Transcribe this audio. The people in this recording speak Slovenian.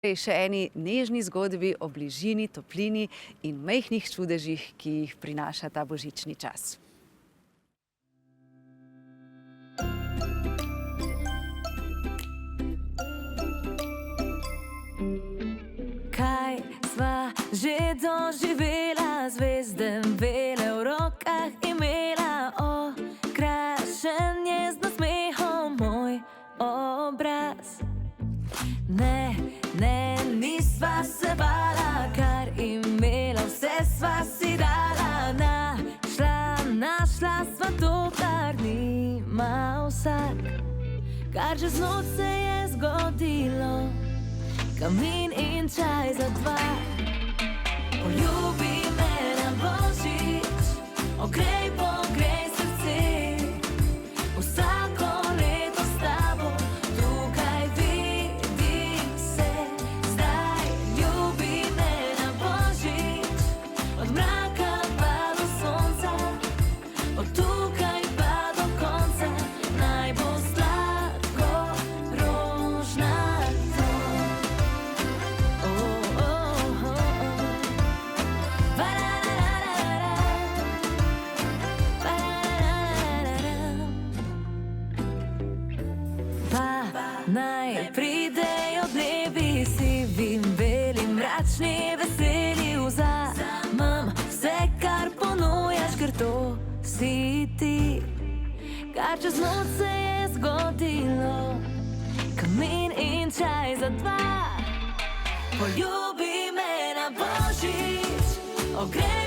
Še eni nežni zgodbi o bližini, toplini in majhnih čudežih, ki jih prinaša ta božični čas. Kaj sva že doživela, zvezde bele v rokah imela, okrašen je z nasmehom moj obraz. Ne, nisva se bala, kar imela, vse sva si dala. Našla sva to, kar nima vsak, kar čez noč se je zgodilo, kamin in čaj za dva. Poljubi me na božič, pogrej srce, vsako leto s tabo tukaj vidim se. Zdaj ljubi me na božič, od mraka pa do sonca, od tukaj pa do konca, naj bo sladko rožnato. Naj pridejo dnevi sivi, beli, mračni, veseli, vzamem vse, kar ponujaš, ker to si ti, kar čez noč se je zgodilo, kamin in čaj za dva. Poljubi me na božič, ogrej